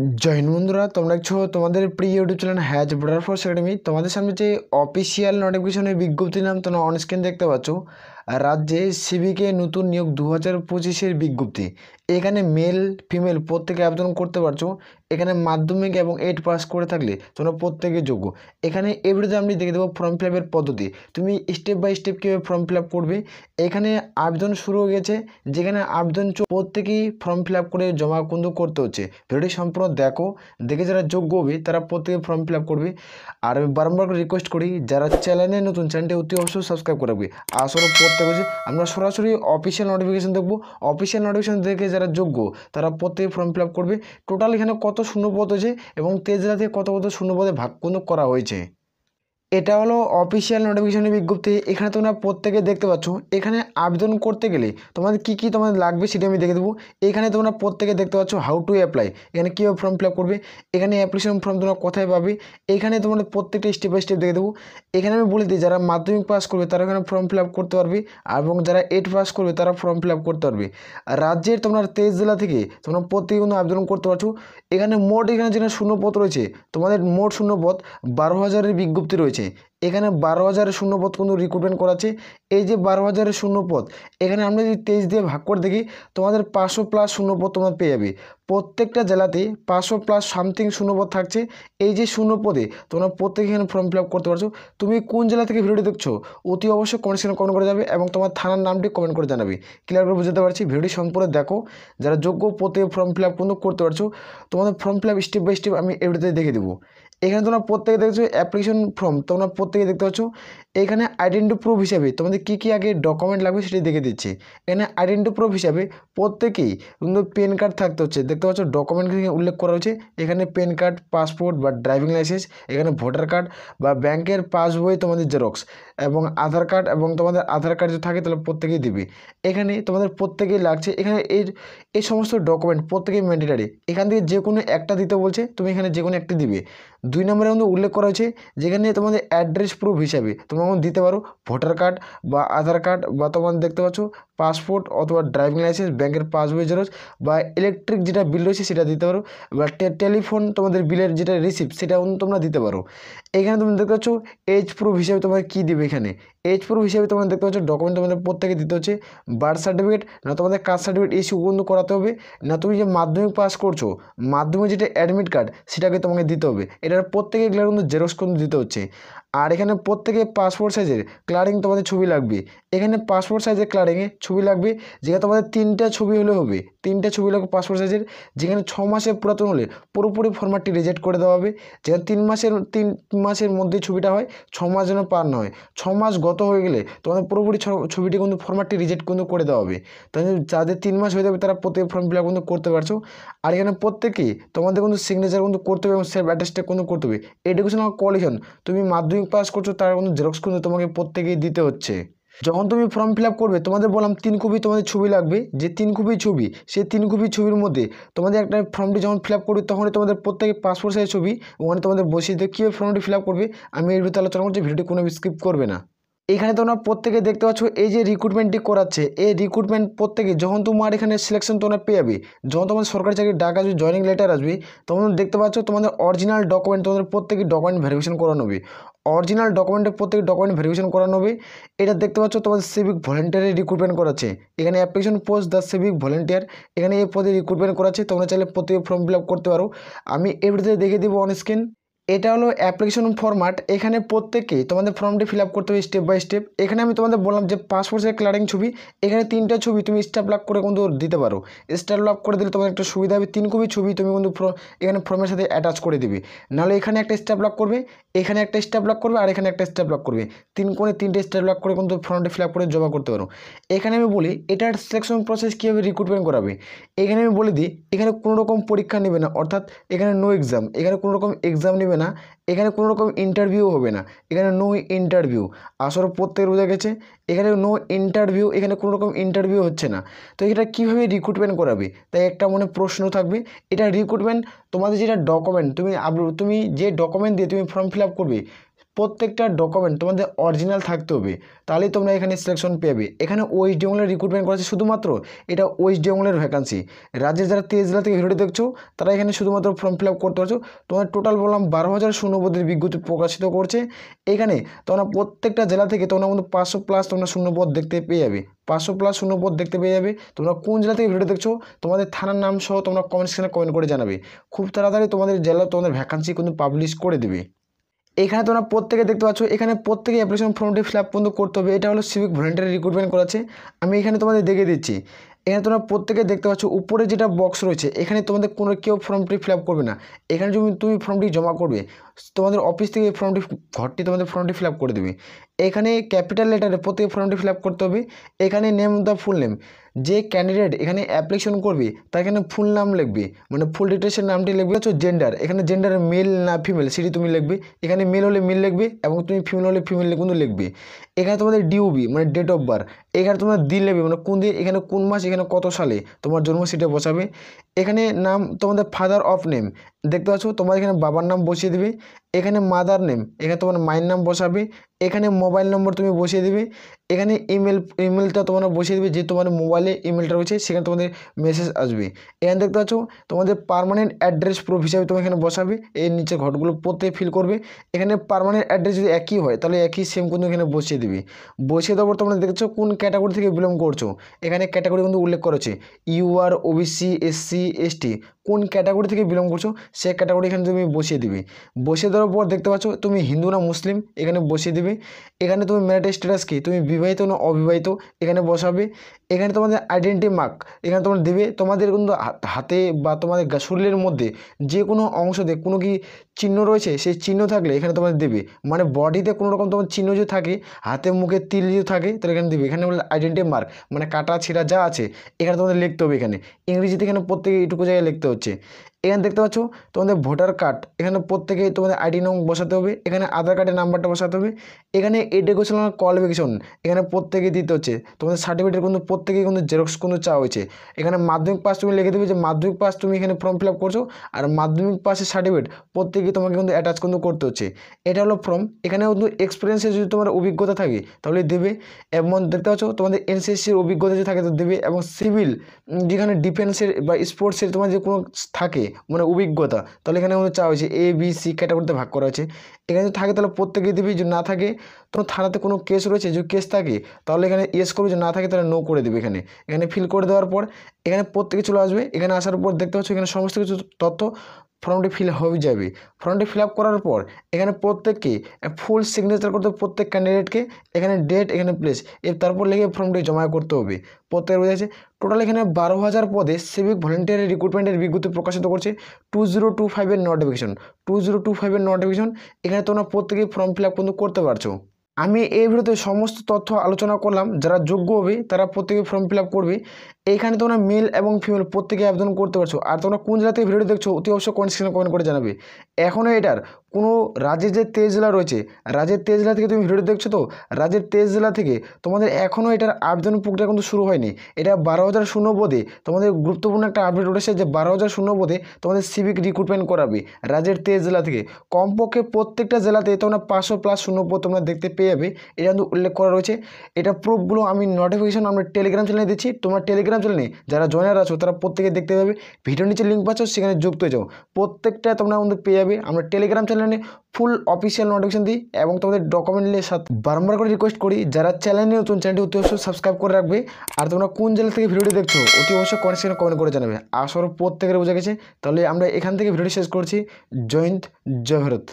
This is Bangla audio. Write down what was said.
জয় হিন্দ বন্ধুরা, তোমরা দেখছো তোমাদের প্রিয় YouTube channel has border force academy. তোমাদের সামনে যে অফিসিয়াল নোটিফিকেশনের বিজ্ঞপ্তি নাম তোমরা অনস্ক্রিন দেখতে পাচ্ছ। রাজ্যে সিভিকে নতুন নিয়োগ 2025-এর বিজ্ঞপ্তি। এখানে মেল ফিমেল প্রত্যেকে আবেদন করতে পারছো। এখানে মাধ্যমিক এবং 8 পাস করে থাকলে তোমরা প্রত্যেকে যোগ্য। এখানে এভরিতে আমি দেখে দেবো ফর্ম ফিল আপের পদ্ধতি, তুমি স্টেপ বাই স্টেপ কীভাবে ফর্ম ফিল আপ করবে। এখানে আবেদন শুরু হয়ে গেছে, যেখানে আবেদন প্রত্যেকেই ফর্ম ফিল আপ করে জমা কিন্তু করতে হচ্ছে। ভিডিওটি সম্পূর্ণ দেখে যারা যোগ্য হবে তারা প্রত্যেকে ফর্ম ফিল আপ করবে। আর আমি বারবার করে রিকোয়েস্ট করি, যারা চ্যানেলে নতুন, চ্যানেলটি অতি অবশ্যই সাবস্ক্রাইব করে রাখবে। আসলে প্রত্যেক হচ্ছে আমরা সরাসরি অফিসিয়াল নোটিফিকেশন দেখবো। অফিসিয়াল নোটিফিকেশন দেখে যারা যোগ্য তারা প্রত্যেকে ফর্ম ফিল আপ করবে। টোটাল এখানে কত শূন্যপদ হয়েছে এবং 23 জেলা থেকে কত কত শূন্যপদে ভাগ কিন্তু করা হয়েছে। এটা হলো অফিসিয়াল নোটিফিকেশনের বিজ্ঞপ্তি। এখানে তোমরা প্রত্যেকে দেখতে পাচ্ছ। এখানে আবেদন করতে গেলে তোমাদের কী তোমাদের লাগবে সেটা আমি দেখে দেবো। এখানে তোমরা প্রত্যেকে দেখতে পাচ্ছ হাউ টু অ্যাপ্লাই, এখানে কীভাবে ফর্ম ফিল আপ করবে, এখানে অ্যাপ্লিকেশন ফর্ম তোমরা কোথায় পাবে, এখানে তোমাদের প্রত্যেকটা স্টেপ বাই স্টেপ দেখে দেবো। এখানে আমি বলে দিই, যারা মাধ্যমিক পাস করবে তারা এখানে ফর্ম ফিল আপ করতে পারবে এবং যারা 8 পাস করবে তারা ফর্ম ফিল আপ করতে পারবে। আর রাজ্যের তোমরা 23 জেলা থেকে তোমরা প্রত্যেকে কিন্তু আবেদন করতে পারছো। এখানে মোট যেখানে শূন্যপদ রয়েছে, তোমাদের মোট শূন্যপদ 12,000-এর বিজ্ঞপ্তি রয়েছে। এখানে 12,000-এর শূন্যপদ কিন্তু রিক্রুটমেন্ট করাচ্ছে। এই যে 12,000-এর শূন্যপদ, এখানে আমরা যদি 23 দিয়ে ভাগ করে দেখি, তোমাদের 500+ শূন্যপদ তোমরা পেয়ে যাবে। প্রত্যেকটা জেলাতে 500+ সামথিং শূন্যপদ থাকছে। এই যে শূন্যপদে তোমরা প্রত্যেকে এখানে ফর্ম ফিল আপ করতে পারছো। তুমি কোন জেলা থেকে ভিডিওটি দেখছো অতি অবশ্যই কমেন্ট সেকশনে কমেন্ট করে যাবে এবং তোমার থানার নামটি কমেন্ট করে জানাবে। ক্লিয়ার করে বুঝতে পারছি। ভিডিওটি সম্পূর্ণ দেখো, যারা যোগ্য প্রত্যেকে ফর্ম ফিল আপ কিন্তু করতে পারছো। তোমাদের form fill up step by step আমি এভিডিওতে দেখে দেবো। এখানে তোমরা প্রত্যেকে দেখছো অ্যাপ্লিকেশন ফর্ম, তোমরা প্রত্যেকে দেখতে পাচ্ছ। এখানে আইডেন্টি প্রুফ হিসাবে তোমাদের কী আগে ডকুমেন্ট লাগবে সেটি দেখে দিচ্ছি। এখানে আইডেন্টি প্রুফ হিসাবে প্রত্যেকেই কিন্তু পেন কার্ড থাকতে হচ্ছে। দেখতে পাচ্ছ ডকুমেন্ট উল্লেখ করা হয়েছে। এখানে পেন কার্ড, পাসপোর্ট বা ড্রাইভিং লাইসেন্স, এখানে ভোটার কার্ড বা ব্যাংকের পাসবই তোমাদের জেরক্স এবং আধার কার্ড, এবং তোমাদের আধার কার্ড যদি থাকে তাহলে প্রত্যেকেই দিবে। এখানে তোমাদের প্রত্যেকেই লাগছে। এখানে এই সমস্ত ডকুমেন্ট প্রত্যেকেই ম্যান্ডেটারি। এখান থেকে যে কোনো একটা দিতে বলছে, তুমি এখানে যে কোনো একটি দিবে। 2 নম্বরে কিন্তু উল্লেখ করা হয়েছে, যেখানে তোমাদের অ্যাড্রেস প্রুফ হিসাবে তোমরা দিতে পারো ভোটার কার্ড বা আধার কার্ড বা তোমাদের দেখতে পাচ্ছ পাসপোর্ট অথবা ড্রাইভিং লাইসেন্স, ব্যাংকের পাসবই জেরক্স বা ইলেকট্রিক যেটা বিল রয়েছে সেটা দিতে পারো, বা টেলিফোন তোমাদের বিলের যেটা রিসিপ্ট সেটা তোমরা দিতে পারো। এখানে তুমি দেখতে পাচ্ছ এজ প্রুফ হিসাবে তোমরা কী দিবে। এখানে এজ প্রুফ হিসাবে তোমরা দেখতে পাচ্ছ ডকুমেন্ট তোমাদের প্রত্যেকে দিতে হচ্ছে। বার্থ সার্টিফিকেট, না তোমাদের কাস্ট সার্টিফিকেট ইস্যু কিন্তু করাতে হবে, না তুমি যে মাধ্যমিক পাস করছো মাধ্যমিক যেটা অ্যাডমিট কার্ড সেটাকে তোমাকে দিতে হবে। এটার প্রত্যেকে এগুলো কিন্তু জেরক্স কিন্তু দিতে হচ্ছে। আর এখানে প্রত্যেকে পাসপোর্ট সাইজের ক্লারিং তোমাদের ছবি লাগবে। এখানে পাসপোর্ট সাইজের ক্লারিংয়ে ছবি লাগবে, যেখানে তোমাদের 3টা ছবি হলে হবে। 3টা ছবি লাগবে পাসপোর্ট সাইজের। যেখানে 6 মাসের পুরাতন হলে পুরোপুরি ফরম্যাটটি রিজেক্ট করে দেওয়া হবে। যেখানে 3 মাসের মধ্যে ছবিটা হয়, 6 মাস যেন পার না হয়। 6 মাস গত হয়ে গেলে তোমাদের পুরোপুরি ছবিটি কিন্তু ফরম্যাটটি রিজেক্ট কিন্তু করে দেওয়া হবে। তাই যাদের 3 মাস হয়ে যাবে তারা প্রত্যেক ফর্ম ফিল আপ কিন্তু করতে পারছো। আর এখানে প্রত্যেকেই তোমাদের কিন্তু সিগনেচার কিন্তু করতে হবে এবং সেলফ অ্যাটেস্টেড কিন্তু করতে হবে। এডুকেশনাল কোয়ালিফিকেশন, তুমি মাধ্যমিক পাস করছো তার কিন্তু জেরক্স কিন্তু তোমাকে প্রত্যেকেই দিতে হচ্ছে। যখন তুমি ফর্ম ফিল আপ করবে তোমাদের বললাম 3 কপি তোমাদের ছবি লাগবে। যে 3 কপি ছবি, সেই 3 কপি ছবির মধ্যে তোমাদের একটা ফর্মটি যখন ফিল আপ করবে তখনই তোমাদের প্রত্যেকে পাসপোর্ট সাইজ ছবি ওখানে তোমাদের বসিয়ে দিয়ে কীভাবে ফর্মটি ফিল আপ করবে আমি এর ভিতরে আলোচনা করছি। ভিডিওটি কোনো স্কিপ করবে না। এখানে তোমরা প্রত্যেকে দেখতে পাচ্ছ এই যে রিক্রুটমেন্টটি করাচ্ছে, এই রিক্রুটমেন্ট প্রত্যেকে যখন তোমার এখানে সিলেকশন তোমরা পেয়ে যাবে, যখন তোমাদের সরকারি চাকরির ডাক আসবে, জয়েনিং লেটার আসবে, তখন দেখতে পাচ্ছ তোমাদের অরিজিনাল ডকুমেন্ট তোমাদের প্রত্যেকে ডকুমেন্ট ভেরিফিকেশন করানো হবে। অরিজিনাল ডকুমেন্টের প্রত্যেক ডকুমেন্ট ভেরিফিকেশন করানো হবে। এটা দেখতে পাচ্ছ তোমাদের সিভিক ভলেন্টিয়ারের রিক্রুটমেন্ট করাচ্ছে। এখানে application post the civic volunteer, এখানে এই পদে রিক্রুটমেন্ট করাচ্ছে। তোমরা চাইলে প্রত্যেকে ফর্ম ফিল আপ করতে পারো। আমি এভরিতে দেখে দেবো অন স্ক্রিন। এটা হলো অ্যাপ্লিকেশন ফরম্যাট। এখানে প্রত্যেকেই তোমাদের ফর্মটি ফিল আপ করতে হবে স্টেপ বাই স্টেপ। এখানে আমি তোমাদের বললাম যে পাসপোর্ট সাইজ ক্লারিং ছবি, এখানে 3টা ছবি তুমি স্ট্যাম্প লাভ করে কিন্তু দিতে পারো। স্ট্যাম্প লাভ করে দিলে তোমার একটা সুবিধা হবে, 3 কপি ছবি তুমি কিন্তু এখানে ফর্মের সাথে অ্যাটাচ করে দিবে। নাহলে এখানে একটা স্ট্যাম্প লাভ করবে, এখানে একটা স্ট্যাম্প লাভ করবে আর এখানে একটা স্ট্যাম্প লাভ করবে। 3 কোণে 3টে স্ট্যাম্প লাভ করে কিন্তু ফর্মটি ফিল আপ করে জমা করতে পারো। এখানে আমি বলি এটার সিলেকশন প্রসেস কীভাবে রিক্রুটমেন্ট করাবে। এখানে আমি বলে দিই, এখানে কোনো রকম পরীক্ষা নেবে না, অর্থাৎ এখানে নো এক্সাম, এখানে কোনো রকম এক্সাম নেবে না, এখানে কোনো রকম ইন্টারভিউ হবে না। এখানে নো ইন্টারভিউ, আসলে প্রত্যেকের বোঝা গেছে। এখানে নো ইন্টারভিউ, এখানে কোনো রকম ইন্টারভিউ হচ্ছে না। তো এটা কীভাবে রিক্রুটমেন্ট করাবে, তাই একটা মনে প্রশ্ন থাকবে। এটা রিক্রুটমেন্ট তোমাদের যেটা ডকুমেন্ট তুমি যে ডকুমেন্ট দিয়ে তুমি ফর্ম ফিল আপ করবে, প্রত্যেকটা ডকুমেন্ট তোমাদের অরিজিনাল থাকতে হবে, তাহলেই তোমরা এখানে সিলেকশন পেবে। এখানে ওয়েস্ট বেঙ্গলের রিক্রুটমেন্ট করেছে শুধুমাত্র, এটা ওয়েস্ট বেঙ্গলের ভ্যাকান্সি। রাজ্যের যারা 23 জেলা থেকে ভিডিওটি দেখছো তারা এখানে শুধুমাত্র ফর্ম ফিল আপ করতে পারছো। তোমার টোটাল বললাম 12,000 শূন্যপদের বিজ্ঞপ্তি প্রকাশিত করছে। এখানে তোমরা প্রত্যেকটা জেলা থেকে তোমরা কিন্তু 500+ তোমরা শূন্যপদ দেখতে পেয়ে যাবে, 500+ শূন্যপদ দেখতে পেয়ে যাবে। তোমরা কোন জেলা থেকে ভিডিও দেখছো তোমাদের থানার নাম সহ তোমরা কমেন্ট সেকশনে কমেন্ট করে জানাবে। খুব তাড়াতাড়ি তোমাদের জেলা তোমাদের ভ্যাকান্সি কিন্তু পাবলিশ করে দেবে। এখানে তোমরা প্রত্যেকে দেখতে পাচ্ছ, এখানে প্রত্যেকে অ্যাপ্লিকেশন ফর্মটি ফিল আপ কিন্তু করতে হবে। এটা হলো সিভিক ভলেন্টারি রিক্রুটমেন্ট করাচ্ছে। আমি এখানে তোমাদের দেখিয়ে দিচ্ছি। এখানে তোমরা প্রত্যেকে দেখতে পাচ্ছ উপরে যেটা বক্স রয়েছে, এখানে তোমাদের কোনো কেউ ফর্মটি ফিল আপ করবে না। এখানে তুমি ফর্মটি জমা করবে, তোমাদের অফিস থেকে এই ফর্মটি ঘরটি তোমাদের ফর্মটি ফিল আপ করে দেবে। এখানে ক্যাপিটাল লেটারে প্রত্যেক ফর্মটি ফিল আপ করতে হবে। এখানে নেম দ্য ফুল নেম, যে ক্যান্ডিডেট এখানে অ্যাপ্লিকেশন করবে তার এখানে ফুল নাম লিখবে, মানে ফুল ডিটেলসের নামটি লিখবে। হচ্ছে জেন্ডার, এখানে জেন্ডার মেল না ফিমেল সেটি তুমি লিখবে। এখানে মেল হলে মেল লিখবে এবং তুমি ফিমেল হলে ফিমেল কিন্তু লিখবে। এখানে তোমাদের ডিউবি মানে ডেট অফ বার্থ, এখানে তোমরা দিন নেবে মানে কোন দিন, এখানে কোন মাস, এখানে কত সালে তোমার জন্ম সেটা বসাবে। এখানে নাম তোমাদের ফাদার অফ নেম দেখতে পাচ্ছ, তোমার এখানে বাবার নাম বসিয়ে দেবে। এখানে মাদার নেম, এখানে তোমার মায়ের নাম বসাবে। এখানে মোবাইল নম্বর তুমি বসিয়ে দেবে। এখানে ইমেলটা তোমরা বসিয়ে দেবে, যে তোমার মোবাইলে ইমেলটা রয়েছে সেখানে তোমাদের মেসেজ আসবে। এখানে দেখতে পাচ্ছ তোমাদের পার্মানেন্ট অ্যাড্রেস প্রুফ হিসাবে তুমি এখানে বসাবে। এর নিচে ঘরগুলো প্রত্যেক ফিল করবে। এখানে পার্মানেন্ট অ্যাড্রেস যদি একই হয় তাহলে একই সেম কিন্তু এখানে বসিয়ে দেবে। বসিয়ে দেওয়ার পর তোমরা দেখছো কোন ক্যাটাগরি থেকে বিলং করছো, এখানে ক্যাটাগরি কিন্তু উল্লেখ করেছে ইউআর, ওবিসি, এসসি, এসটি, কোন ক্যাটাগরি থেকে বিলং করছো সে ক্যাটাগরি এখানে তুমি বসিয়ে দিবে। বসিয়ে দেওয়ার পর দেখতে পাচ্ছ তুমি হিন্দু না মুসলিম এখানে বসিয়ে দিবে। এখানে তুমি ম্যারিটাল স্ট্যাটাস কি, তুমি বিবাহিত না অবিবাহিত এখানে বসাবে। এখানে তোমাদের আইডেন্টি মার্ক এখানে তোমরা দেবে। তোমাদের কিন্তু হাতে বা তোমাদের শরীরের মধ্যে যে কোনো অংশতে কোনো কি চিহ্ন রয়েছে সেই চিহ্ন থাকলে এখানে তোমাদের দেবে, মানে বডিতে কোনো রকম তোমার চিহ্ন যদি থাকে, হাতে মুখে তিল যদি থাকে তাহলে এখানে দেবে। এখানে বলে আইডেন্টি মার্ক মানে কাটা ছিঁড়া যা আছে এখানে তোমাদের লিখতে হবে। এখানে ইংরেজিতে এখানে প্রত্যেকে এইটুকু জায়গায় লিখতে হচ্ছে। এখানে দেখতে পাচ্ছ তোমাদের ভোটার কার্ড, এখানে প্রত্যেকে তোমাদের আইডি নং বসাতে হবে। এখানে আধার কার্ডের নাম্বারটা বসাতে হবে। এখানে এডুকেশনাল কোয়ালিফিকেশন এখানে প্রত্যেকে দিতে হচ্ছে। তোমাদের সার্টিফিকেট কিন্তু প্রত্যেকেই কিন্তু জেরক্স কিন্তু চাওয়া হয়েছে। এখানে মাধ্যমিক পাস তুমি লিখে দেবে যে মাধ্যমিক পাস তুমি এখানে ফর্ম ফিল আপ করছো, আর মাধ্যমিক পাসের সার্টিফিকেট প্রত্যেকেই তোমাকে কিন্তু অ্যাটাচ কিন্তু করতে হচ্ছে। এটা হলো ফর্ম। এখানে কিন্তু এক্সপিরিয়েন্সের যদি তোমার অভিজ্ঞতা থাকে তাহলে দেবে, এবং দেখতে পাচ্ছ তোমাদের এনসিসির অভিজ্ঞতা যদি থাকে তো দেবে, এবং সিভিল যেখানে ডিফেন্সের বা স্পোর্টসের তোমার যে কোনো থাকে মানে অভিজ্ঞতা তাহলে এখানে আমাদের চাওয়া হয়েছে এ বি সি ক্যাটাগরিতে ভাগ করা হয়েছে। এখানে যদি থাকে তাহলে প্রত্যেকেই দেবে, যদি না থাকে তোমার থানাতে কোনো কেস রয়েছে যদি কেস থাকে তাহলে এখানে ইয়েস করবে, যদি না থাকে তাহলে নো করে দেবে। এখানে ফিল করে দেওয়ার পর এখানে প্রত্যেকে চলে আসবে। এখানে আসার পর দেখতে পাচ্ছ এখানে সমস্ত কিছু তথ্য ফর্মটি ফিল হয়ে যাবে। ফর্মটি ফিল আপ করার পর এখানে প্রত্যেককে ফুল সিগনেচার করতে হবে, প্রত্যেক ক্যান্ডিডেটকে এখানে ডেট এখানে প্লেস তারপর লিখে ফর্মটি জমা করতে হবে। প্রত্যেকের বোঝা টোটাল এখানে 12,000 পদে সিভিক ভলেন্টিয়ারি রিক্রুটমেন্টের বিজ্ঞপ্তি প্রকাশিত করছে। 2025 নোটিফিকেশন, 2025 নোটিফিকেশন। এখানে তোমরা প্রত্যেকেই ফর্ম ফিল আপ কিন্তু করতে পারছো। আমি এই ভিডিওতে সমস্ত তথ্য আলোচনা করলাম, যারা যোগ্য হবে তারা প্রত্যেকে ফর্ম ফিল আপ করবে। এইখানে তোমরা মেল এবং ফিমেল প্রত্যেকে আবেদন করতে পারছো। আর তোমরা কোন জেলা থেকে ভিডিও দেখছো অতি অবশ্যই কমেন্ট সেকশনে কমেন্ট করে জানাবে। এখনও এটার কোনো রাজ্যের যে 23 জেলা রয়েছে, রাজ্যের 23 জেলা থেকে তুমি ভিডিও দেখছো, তো রাজ্যের 23 জেলা থেকে তোমাদের এখনও এটার আবেদন প্রক্রিয়া কিন্তু শুরু হয়নি। এটা 12,000 শূন্যপদে তোমাদের গুরুত্বপূর্ণ একটা আপডেট উঠেছে যে 12,000 শূন্যপদে তোমাদের সিভিক রিক্রুটমেন্ট করাবে রাজ্যের 23 জেলা থেকে। কমপক্ষে প্রত্যেকটা জেলাতে তোমরা 500+ শূন্যপদ তোমরা দেখতে পেয়ে যাবে, এটা কিন্তু উল্লেখ করা রয়েছে। এটা প্রুফগুলো আমি নোটিফিকেশন আমরা টেলিগ্রাম চ্যানেলে দিচ্ছি। তোমরা টেলিগ্রাম চ্যানেলে যারা জয়েনার আছো তারা প্রত্যেকে দেখতে পাবে, ভিডিও নিচে লিঙ্ক পাচ্ছ সেখানে যুক্ত হয়ে যাও। প্রত্যেকটা তোমরা আমাদের পেয়ে যাবে। আমরা টেলিগ্রাম চ্যানেলে ফুল অফিসিয়াল নোটিফিকেশন দিই এবং তোমাদের ডকুমেন্টের সাথে বারবার করে রিকোয়েস্ট করি যারা চ্যানেলে নতুন চ্যানেলটি অতি অবশ্যই সাবস্ক্রাইব করে রাখবে। আর তোমরা কোন জেলা থেকে ভিডিওটি দেখছো অতি অবশ্যই কমেন্ট সেকশনে কমেন্ট করে জানাবে। আসলে প্রত্যেকের বোঝা গেছে। তাহলে আমরা এখান থেকে ভিডিওটি শেষ করছি। জয় হিন্দ, জয় ভারত।